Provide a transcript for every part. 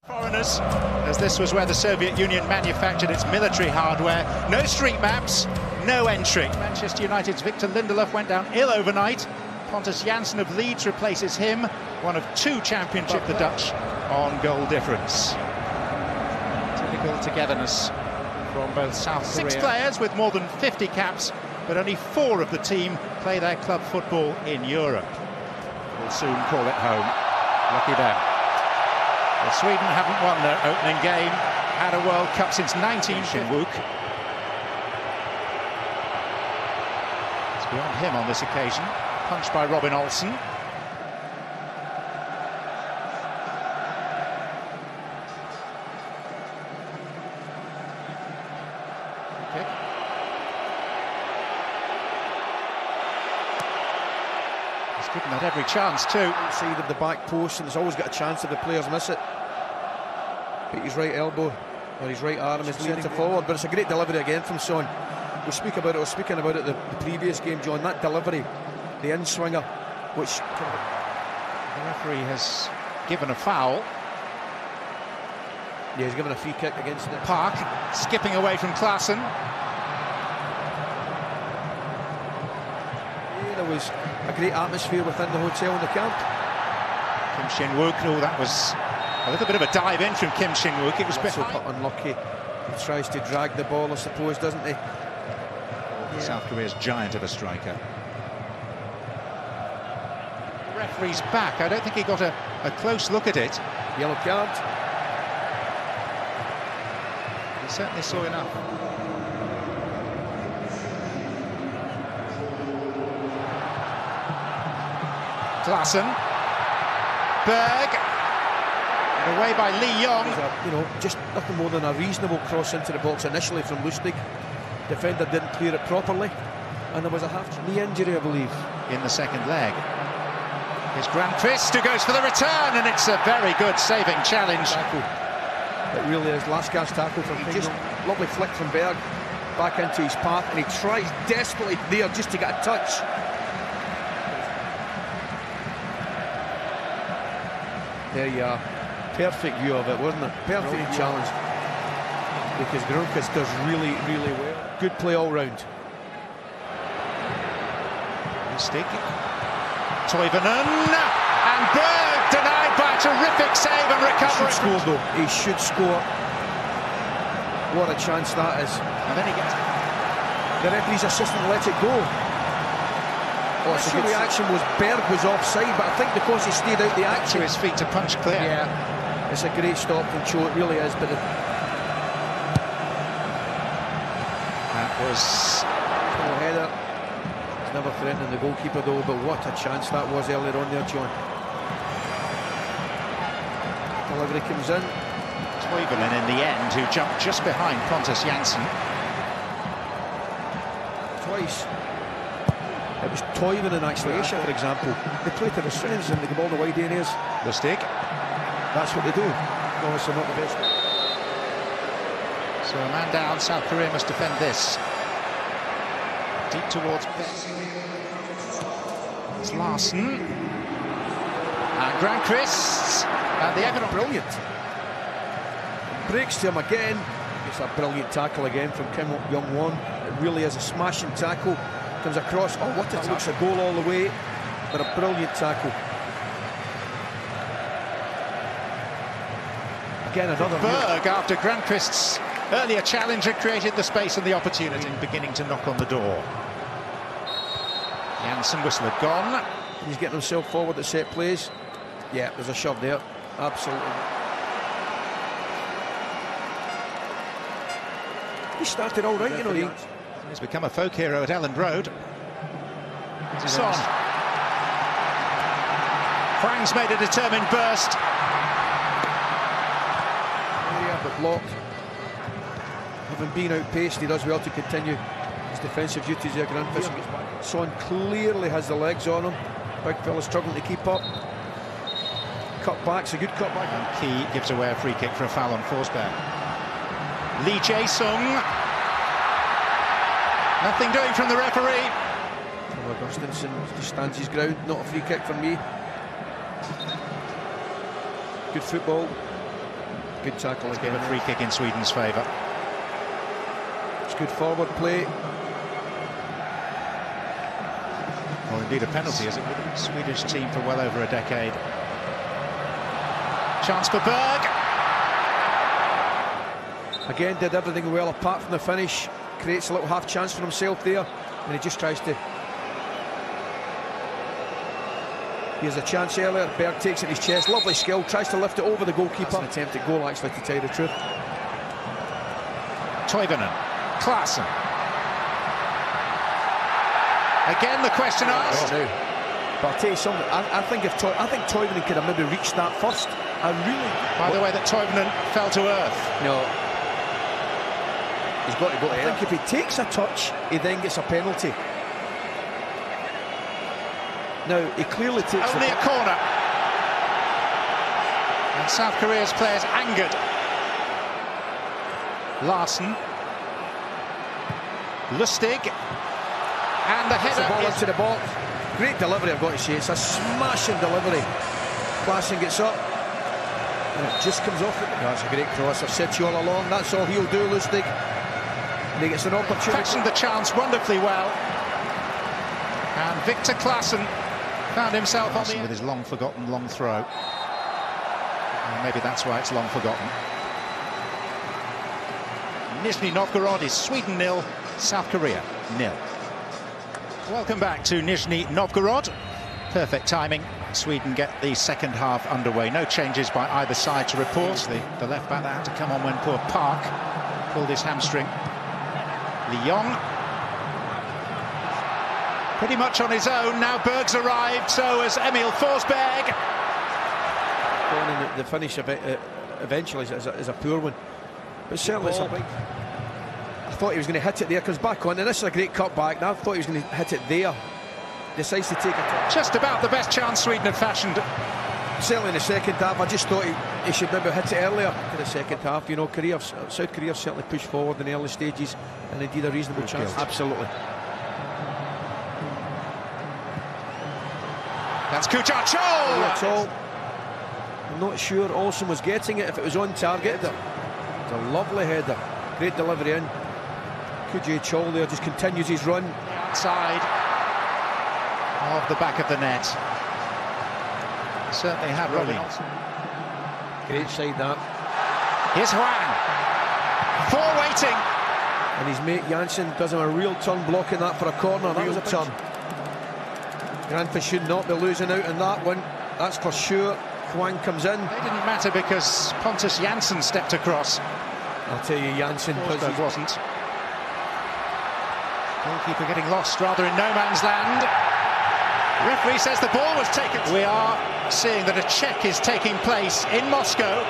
Foreigners, as this was where the Soviet Union manufactured its military hardware. No street maps, no entry. Manchester United's Victor Lindelof went down ill overnight. Pontus Jansson of Leeds replaces him, one of two championship, the Dutch, on goal difference. Typical togetherness from both South Korea. 6 players with more than 50 caps, but only 4 of the team play their club football in Europe. We'll soon call it home. Lucky them. Well, Sweden haven't won their opening game at a World Cup since 1950. It's beyond him on this occasion. Punched by Robin Olsen. Kick. He's given that every chance too. Side of the back post, and there's always got a chance if the players miss it. But his right elbow or his right arm is leading to forward, but it's a great delivery again from Son. I was speaking about it the previous game, John. That delivery, the in-swinger, which the referee has given a foul. Yeah, he's given a free kick against it. Park skipping away from Klaassen. Yeah, there was a great atmosphere within the hotel in the camp. Kim Shin-wook, oh, that was a little bit of a dive in from Kim Shin-wook. It was so unlucky. He tries to drag the ball, I suppose, doesn't he? Yeah. South Korea's giant of a striker. The referee's back. I don't think he got a close look at it. Yellow card. He certainly saw enough. Klaassen. Berg. Away by Lee Yong. Just nothing more than a reasonable cross into the box initially from Lustig. Defender didn't clear it properly, and there was a knee injury, I believe, in the second leg. Here's Granqvist who goes for the return, and it's a very good saving challenge. Tackle. It really is. Last gasp tackle from just lovely flick from Berg back into his path, and he tries desperately there just to get a touch. There you are. Perfect view of it, wasn't it? Perfect challenge. Because Granqvist does really, really well. Good play all round. Lustig. Toivonen. And Berg denied by a terrific save and recovery. He should score, though. He should score. What a chance that is. And then he gets... The referee's assistant lets it go. Oh, so the reaction was Berg was offside, but I think because he stayed out the action. To his feet to punch clear. Yeah. It's a great stop from Cho, it really is, but that was a header. It's never threatening the goalkeeper though, but what a chance that was earlier on there, John. Delivery comes in. Toivonen in the end, who jumped just behind Pontus Jansson. Twice. It was Toivonen actually, Asia for example. They play to the strengths and they give all the wide areas. Lustig. That's what they do. Obviously not the best. So a man down, South Korea must defend this. Deep towards... It's Larsen. And Granqvist. And the evidence. Brilliant. Breaks to him again. It's a brilliant tackle again from Kim Young-won. It really is a smashing tackle. Comes across. Oh, what a tackle. Looks a goal all the way. But a brilliant tackle. Again, another Berg, after Granqvist's earlier challenger, created the space and the opportunity, beginning to knock on the door. Jansson, whistle had gone. He's getting himself forward at set plays. Yeah, there's a shove there. Absolutely. He started all right, you know. He's become a folk hero at Elland Road. Son. Hwang's made a determined burst. But blocked. Having been outpaced, he does well to continue his defensive duties there. Granqvist. Son clearly has the legs on him. Big fella struggling to keep up. Cutback's a good cutback. Key gives away a free kick for a foul on Forsberg. Lee Jae-sung. Nothing doing from the referee. Gustafsson just stands his ground. Not a free kick for me. Good football. Good tackle again. Give a free kick in Sweden's favour. It's good forward play. Or indeed a penalty, as it would be. Swedish team for well over a decade. Chance for Berg. Again, did everything well apart from the finish. Creates a little half chance for himself there, and he just tries to. Here's a chance earlier. Berg takes it in his chest. Lovely skill. Tries to lift it over the goalkeeper. That's an attempt at goal, actually, to tell you the truth. Toivonen. Klassen. Again, the question asked. Oh, no. But I'll tell you something. I think Toivonen could have maybe reached that first. By the way, that Toivonen fell to earth. No. He's got to go. I think if he takes a touch, he then gets a penalty. Now, he clearly takes only a corner. And South Korea's players angered. Larsen. Lustig. And the header ball into the box. Great delivery, I've got to say. It's a smashing delivery. Klassen gets up. And it just comes off it. That's a great cross. I've said to you all along, that's all he'll do, Lustig. And he gets an opportunity. Fashioned the chance wonderfully well. And Victor Klassen found himself on with his long forgotten long throw. And maybe that's why it's long forgotten. Nizhny Novgorod is Sweden 0, South Korea 0. Welcome back to Nizhny Novgorod. Perfect timing. Sweden get the second half underway. No changes by either side to report. The left back that had to come on when poor Park pulled his hamstring. Lyon pretty much on his own. Now Berg's arrived, so has Emil Forsberg. The finish eventually is a poor one. But certainly it's a big... I thought he was going to hit it there, comes back on, and this is a great cut back. Now I thought he was going to hit it there. Decides to take it. Just about the best chance Sweden had fashioned. Certainly in the second half. I just thought he should maybe hit it earlier in the second half. You know, South Korea certainly pushed forward in the early stages, and indeed a reasonable chance. Absolutely. That's Kuchar. I'm not sure Olsen was getting it if it was on target. It's a lovely header. Great delivery in. Kuchar Chol there just continues his run. Outside of the back of the net. Certainly had rolling. Great side that. Here's Hwang. Four waiting. And his mate Janssen does him a real turn blocking that for a corner. That was a turn. Granfus should not be losing out on that one. That's for sure. Hwang comes in. It didn't matter because Pontus Jansson stepped across. I'll tell you, Janssen wasn't. Goalkeeper getting lost rather in no man's land. Referee says the ball was taken. We are seeing that a check is taking place in Moscow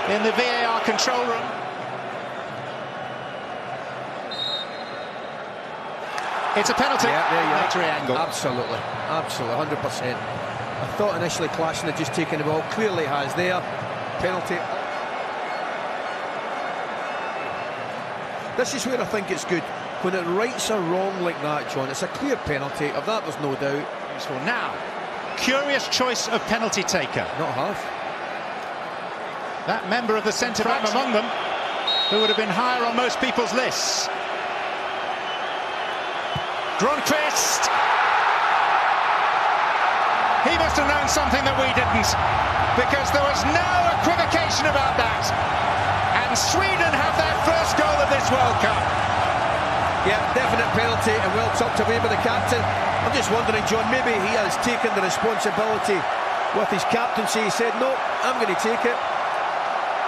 in the VAR control room. It's a penalty. Yeah, there you are. Angle. Absolutely, 100%. I thought initially Klassen had just taken the ball. Clearly has there. Penalty. This is where I think it's good. When it rights a wrong like that, John, it's a clear penalty. Of that, there's no doubt. Now, curious choice of penalty taker. Not half. That member of the centre-back among them, who would have been higher on most people's lists. Gronqvist. He must have known something that we didn't, because there was no equivocation about that. And Sweden have their first goal of this World Cup. Yeah, definite penalty, and well tucked away by the captain. I'm just wondering, John, maybe he has taken the responsibility with his captaincy. He said, no, I'm going to take it.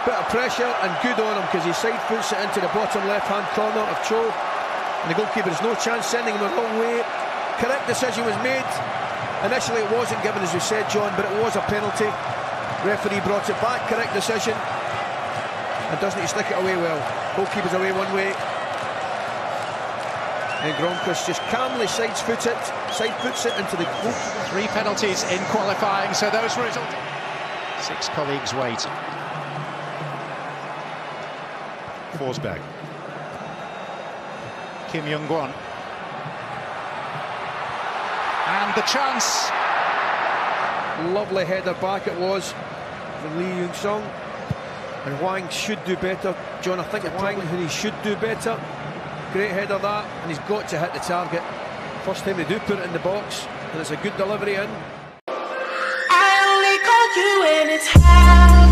Bit of pressure, and good on him, because he side foots it into the bottom left-hand corner of Cho. And the goalkeeper has no chance sending him the wrong way. Correct decision was made. Initially it wasn't given, as we said, John, but it was a penalty. Referee brought it back, correct decision. And doesn't he stick it away well? Goalkeeper's away one way. And Gronqvist just calmly side foots it into the goal. 3 penalties in qualifying, so those were results. 6 colleagues wait. Forsberg. Kim Young-gwon. the chance. Lovely header back it was from Lee Young-sung. And Hwang should do better. John, I think Hwang, he should do better. Great header that, and he's got to hit the target. First time they do put it in the box, and it's a good delivery in. I only call you when it's hell.